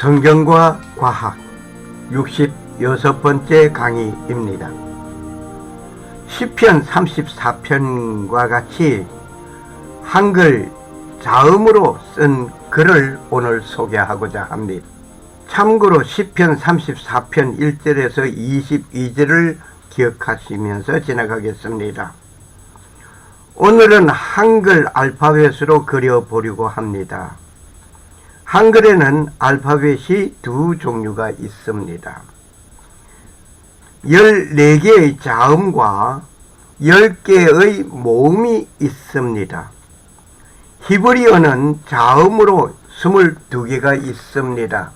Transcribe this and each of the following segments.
성경과 과학 66번째 강의입니다. 시편 34편과 같이 한글 자음으로 쓴 글을 오늘 소개하고자 합니다. 참고로 시편 34편 1절에서 22절을 기억하시면서 지나가겠습니다. 오늘은 한글 알파벳으로 그려보려고 합니다. 한글에는 알파벳이 두 종류가 있습니다. 14개의 자음과 10개의 모음이 있습니다. 히브리어는 자음으로 22개가 있습니다.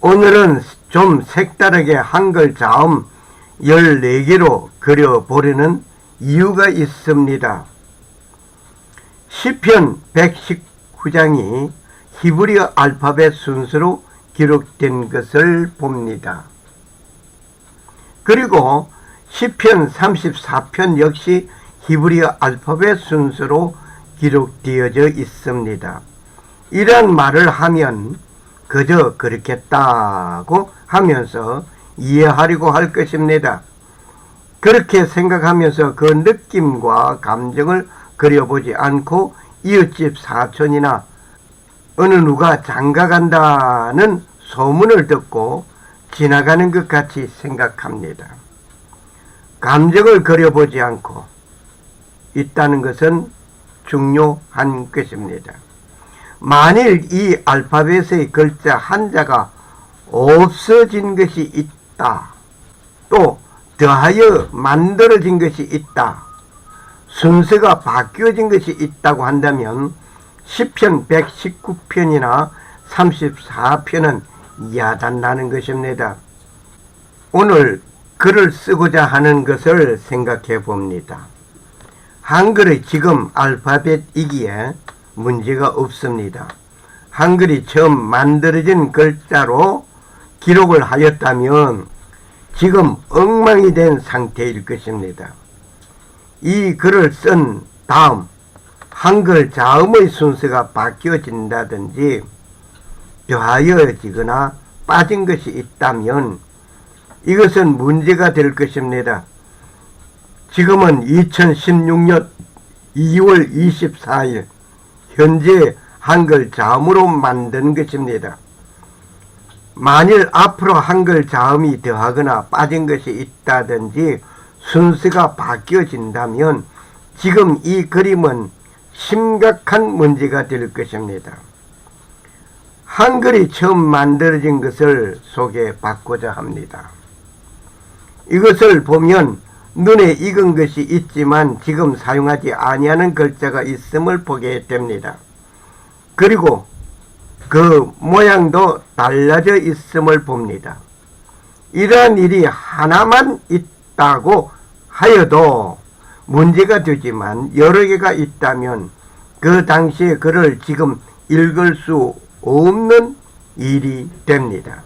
오늘은 좀 색다르게 한글 자음 14개로 그려보려는 이유가 있습니다. 시편 119장이 히브리어 알파벳 순서로 기록된 것을 봅니다. 그리고 시편 34편 역시 히브리어 알파벳 순서로 기록되어져 있습니다. 이런 말을 하면 그저 그렇겠다고 하면서 이해하려고 할 것입니다. 그렇게 생각하면서 그 느낌과 감정을 그려보지 않고 이웃집 사촌이나 어느 누가 장가간다는 소문을 듣고 지나가는 것 같이 생각합니다. 감정을 그려보지 않고 있다는 것은 중요한 것입니다. 만일 이 알파벳의 글자 한자가 없어진 것이 있다, 또 더하여 만들어진 것이 있다, 순서가 바뀌어진 것이 있다고 한다면 시편 119편이나 34편은 야단나는 것입니다. 오늘 글을 쓰고자 하는 것을 생각해 봅니다. 한글의 지금 알파벳이기에 문제가 없습니다. 한글이 처음 만들어진 글자로 기록을 하였다면 지금 엉망이 된 상태일 것입니다. 이 글을 쓴 다음 한글 자음의 순서가 바뀌어진다든지 더하여지거나 빠진 것이 있다면 이것은 문제가 될 것입니다. 지금은 2016년 2월 24일 현재 한글 자음으로 만든 것입니다. 만일 앞으로 한글 자음이 더하거나 빠진 것이 있다든지 순서가 바뀌어진다면 지금 이 그림은 심각한 문제가 될 것입니다. 한글이 처음 만들어진 것을 소개받고자 합니다. 이것을 보면 눈에 익은 것이 있지만 지금 사용하지 아니하는 글자가 있음을 보게 됩니다. 그리고 그 모양도 달라져 있음을 봅니다. 이러한 일이 하나만 있다고 하여도 문제가 되지만 여러 개가 있다면 그 당시에 글을 지금 읽을 수 없는 일이 됩니다.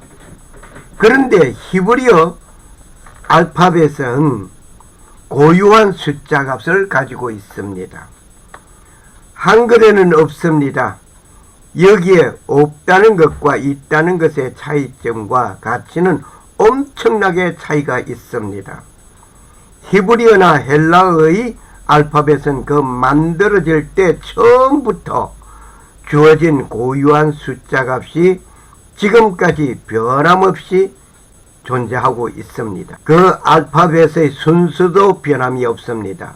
그런데 히브리어 알파벳은 고유한 숫자 값을 가지고 있습니다. 한글에는 없습니다. 여기에 없다는 것과 있다는 것의 차이점과 가치는 엄청나게 차이가 있습니다. 히브리어나 헬라어의 알파벳은 그 만들어질 때 처음부터 주어진 고유한 숫자 값이 지금까지 변함없이 존재하고 있습니다. 그 알파벳의 순서도 변함이 없습니다.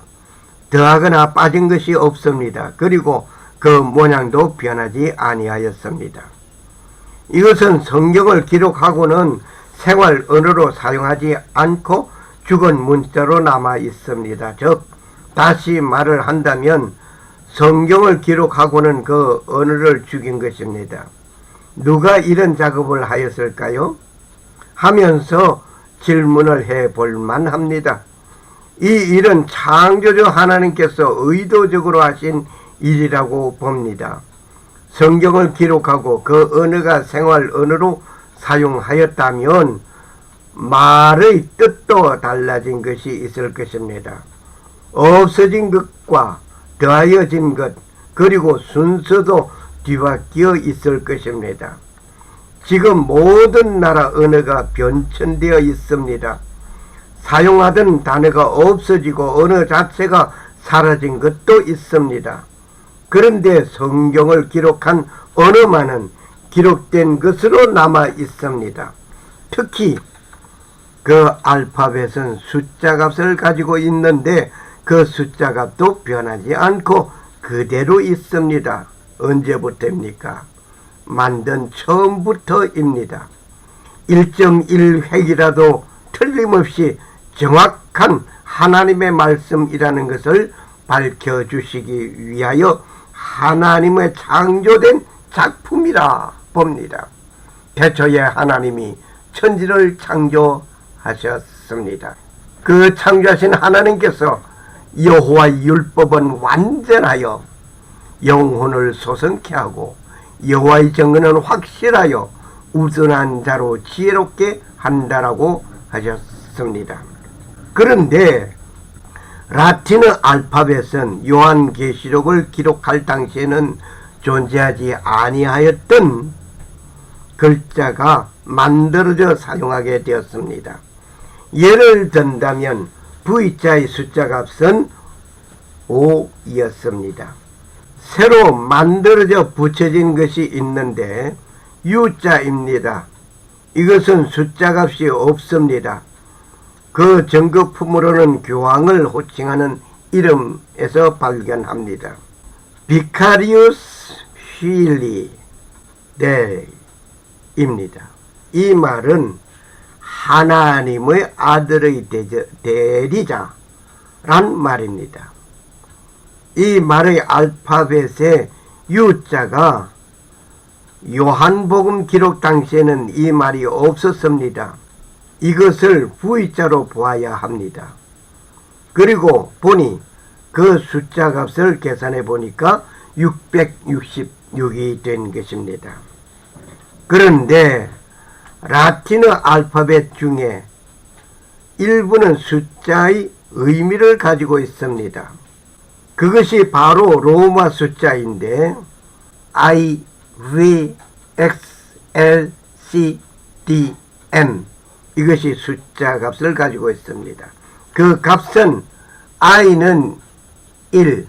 더하거나 빠진 것이 없습니다. 그리고 그 모양도 변하지 아니하였습니다. 이것은 성경을 기록하고는 생활 언어로 사용하지 않고 죽은 문자로 남아 있습니다. 즉 다시 말을 한다면 성경을 기록하고는 그 언어를 죽인 것입니다. 누가 이런 작업을 하였을까요? 하면서 질문을 해볼 만합니다. 이 일은 창조주 하나님께서 의도적으로 하신 일이라고 봅니다. 성경을 기록하고 그 언어가 생활 언어로 사용하였다면 말의 뜻도 달라진 것이 있을 것입니다. 없어진 것과 더하여진 것, 그리고 순서도 뒤바뀌어 있을 것입니다. 지금 모든 나라 언어가 변천되어 있습니다. 사용하던 단어가 없어지고 언어 자체가 사라진 것도 있습니다. 그런데 성경을 기록한 언어만은 기록된 것으로 남아 있습니다. 특히 그 알파벳은 숫자 값을 가지고 있는데 그 숫자 값도 변하지 않고 그대로 있습니다. 언제부터입니까? 만든 처음부터입니다. 1.1획이라도 틀림없이 정확한 하나님의 말씀이라는 것을 밝혀주시기 위하여 하나님의 창조된 작품이라 봅니다. 태초에 하나님이 천지를 창조하셨습니다. 그 창조하신 하나님께서 여호와의 율법은 완전하여 영혼을 소성케 하고 여호와의 정의는 확실하여 우둔한 자로 지혜롭게 한다라고 하셨습니다. 그런데 라틴어 알파벳은 요한계시록을 기록할 당시에는 존재하지 아니하였던 글자가 만들어져 사용하게 되었습니다. 예를 든다면 V자의 숫자 값은 5였습니다. 새로 만들어져 붙여진 것이 있는데 U자입니다. 이것은 숫자 값이 없습니다. 그 정거품으로는 교황을 호칭하는 이름에서 발견합니다. 비카리우스 휠리 데입니다. 이 말은 하나님의 아들의 대리자란 말입니다. 이 말의 알파벳의 U자가 요한복음 기록 당시에는 이 말이 없었습니다. 이것을 V자로 보아야 합니다. 그리고 보니 그 숫자 값을 계산해 보니까 666이 된 것입니다. 그런데 라틴어 알파벳 중에 일부는 숫자의 의미를 가지고 있습니다. 그것이 바로 로마 숫자인데 I, V, X, L, C, D, M 이것이 숫자 값을 가지고 있습니다. 그 값은 I는 1,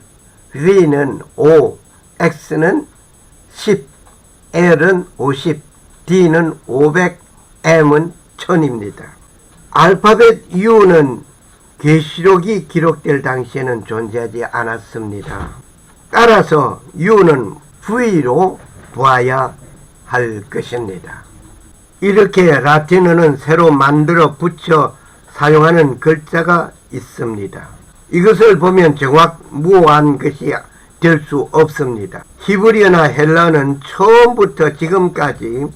V는 5, X는 10, L은 50, D는 500, M은 1000입니다. 알파벳 U는 계시록이 기록될 당시에는 존재하지 않았습니다. 따라서 U는 V로 보아야 할 것입니다. 이렇게 라틴어는 새로 만들어 붙여 사용하는 글자가 있습니다. 이것을 보면 정확무한 것이 될 수 없습니다. 히브리어나 헬라어는 처음부터 지금까지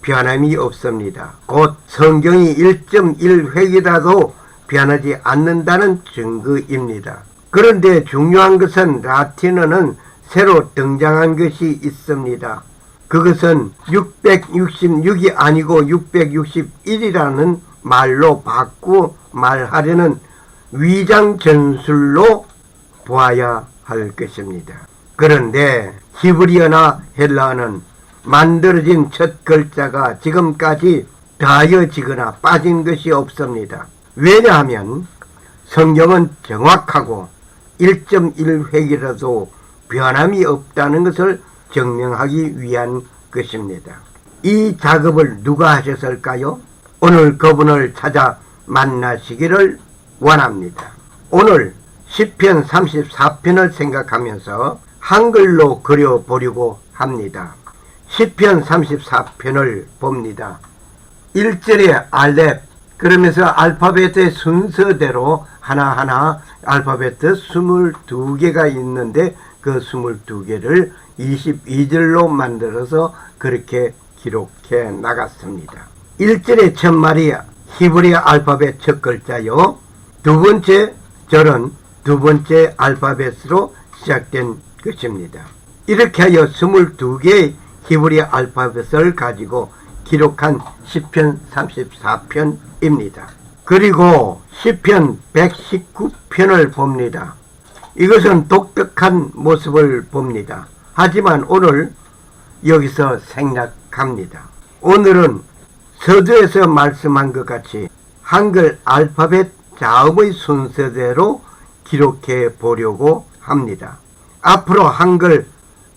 변함이 없습니다. 곧 성경이 1.1획이라도 변하지 않는다는 증거입니다. 그런데 중요한 것은 라틴어는 새로 등장한 것이 있습니다. 그것은 666이 아니고 661이라는 말로 바꾸어 말하려는 위장 전술로 보아야 할 것입니다. 그런데 히브리어나 헬라어는 만들어진 첫 글자가 지금까지 더하여지거나 빠진 것이 없습니다. 왜냐하면 성경은 정확하고 1.1획이라도 변함이 없다는 것을 증명하기 위한 것입니다. 이 작업을 누가 하셨을까요? 오늘 그분을 찾아 만나시기를 원합니다. 오늘 시편 34편을 생각하면서 한글로 그려보려고 합니다. 시편 34편을 봅니다. 1절에 알렙, 그러면서 알파벳의 순서대로 하나하나 알파벳 22개가 있는데 그 22개를 22절로 만들어서 그렇게 기록해 나갔습니다. 1절의 첫 말이 히브리 알파벳 첫 글자요. 두 번째 절은 두 번째 알파벳으로 시작된 것입니다. 이렇게 하여 22개의 히브리 알파벳을 가지고 기록한 시편 34편입니다. 그리고 시편 119편을 봅니다. 이것은 독특한 모습을 봅니다. 하지만 오늘 여기서 생략합니다. 오늘은 서두에서 말씀한 것 같이 한글 알파벳 자음의 순서대로 기록해 보려고 합니다. 앞으로 한글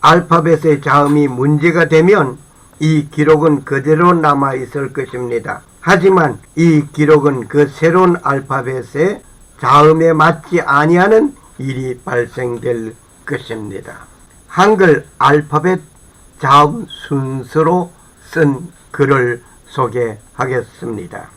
알파벳의 자음이 문제가 되면 이 기록은 그대로 남아 있을 것입니다. 하지만 이 기록은 그 새로운 알파벳의 자음에 맞지 아니하는 일이 발생될 것입니다. 한글 알파벳 자음 순서로 쓴 글을 소개하겠습니다.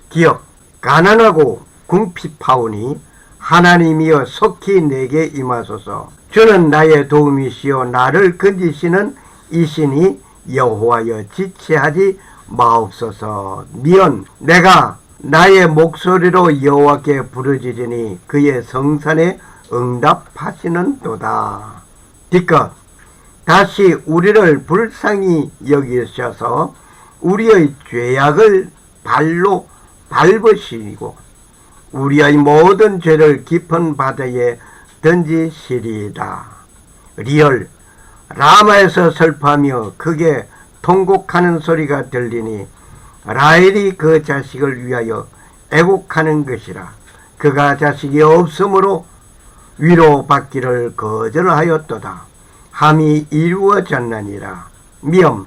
기억. 가난하고 궁핍하오니 하나님이여 속히 내게 임하소서. 주는 나의 도움이시여 나를 건지시는 이신이 여호와여 지체하지 마옵소서. 미연. 내가 나의 목소리로 여호와께 부르짖으니 그의 성산에 응답하시는도다. 기껏 다시 우리를 불쌍히 여기셔서 우리의 죄악을 발로 밟으시고 우리의 모든 죄를 깊은 바다에 던지시리이다. 리얼. 라마에서 슬퍼하며 크게 통곡하는 소리가 들리니 라헬이 그 자식을 위하여 애곡하는 것이라. 그가 자식이 없으므로 위로받기를 거절하였도다. 함이 이루어졌느니라. 미엄.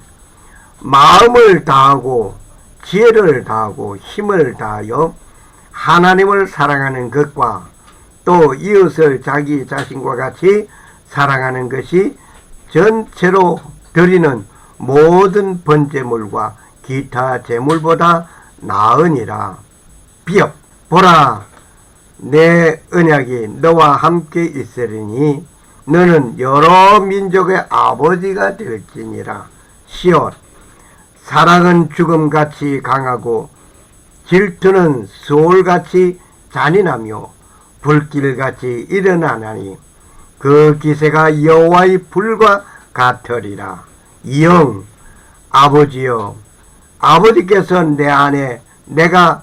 마음을 다하고 지혜를 다하고 힘을 다하여 하나님을 사랑하는 것과 또 이웃을 자기 자신과 같이 사랑하는 것이 전체로 드리는 모든 번제물과 기타 제물보다 나으니라. 비읍. 보라, 내 언약이 너와 함께 있으리니 너는 여러 민족의 아버지가 될지니라. 시옷. 사랑은 죽음같이 강하고 질투는 수월같이 잔인하며 불길같이 일어나나니 그 기세가 여호와의 불과 같으리라. 영. 아버지여, 아버지께서 내 안에 내가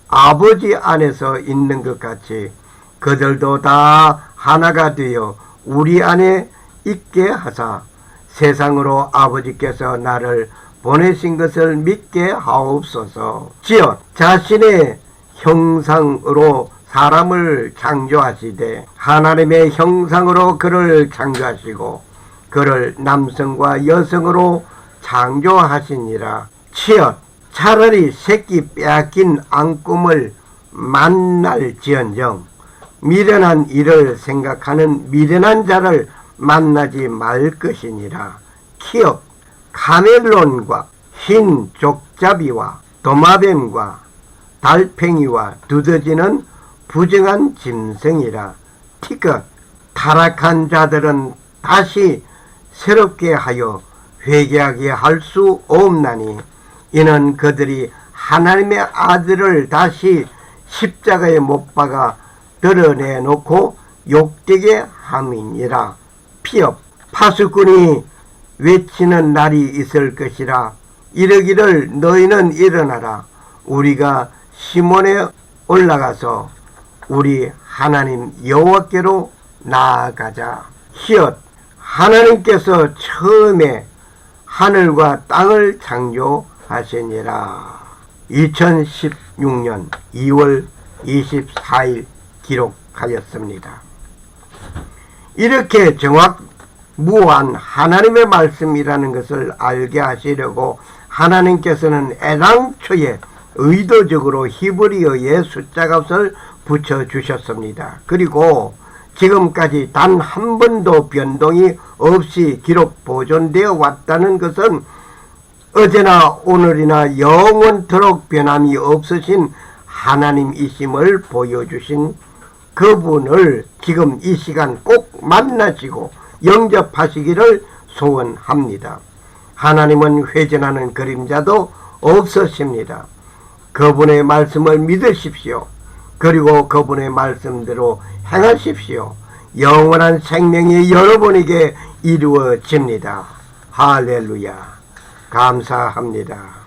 아버지 안에서 있는 것 같이 그들도 다 하나가 되어 우리 안에 있게 하사 세상으로 아버지께서 나를 보내신 것을 믿게 하옵소서. 지어 자신의 형상으로 사람을 창조하시되 하나님의 형상으로 그를 창조하시고 그를 남성과 여성으로 창조하시니라. 치엇. 차라리 새끼 빼앗긴 앙꿈을 만날지언정 미련한 일을 생각하는 미련한 자를 만나지 말 것이니라. 키역. 카멜론과 흰 족자비와 도마뱀과 달팽이와 두더지는 부정한 짐승이라. 티것. 타락한 자들은 다시 새롭게 하여 회개하게 할 수 없나니 이는 그들이 하나님의 아들을 다시 십자가에 못 박아 드러내놓고 욕되게 함이니라. 피업. 파수꾼이 외치는 날이 있을 것이라. 이르기를 너희는 일어나라. 우리가 시몬에 올라가서 우리 하나님 여호와께로 나아가자. 히엇. 하나님께서 처음에 하늘과 땅을 창조하시니라. 2016년 2월 24일 기록하였습니다. 이렇게 정확무한 하나님의 말씀이라는 것을 알게 하시려고 하나님께서는 애당초에 의도적으로 히브리어의 숫자값을 붙여주셨습니다. 그리고 지금까지 단 한 번도 변동이 없이 기록 보존되어 왔다는 것은 어제나 오늘이나 영원토록 변함이 없으신 하나님이심을 보여주신 그분을 지금 이 시간 꼭 만나시고 영접하시기를 소원합니다. 하나님은 회전하는 그림자도 없으십니다. 그분의 말씀을 믿으십시오. 그리고 그분의 말씀대로 행하십시오. 영원한 생명이 여러분에게 이루어집니다. 할렐루야. 감사합니다.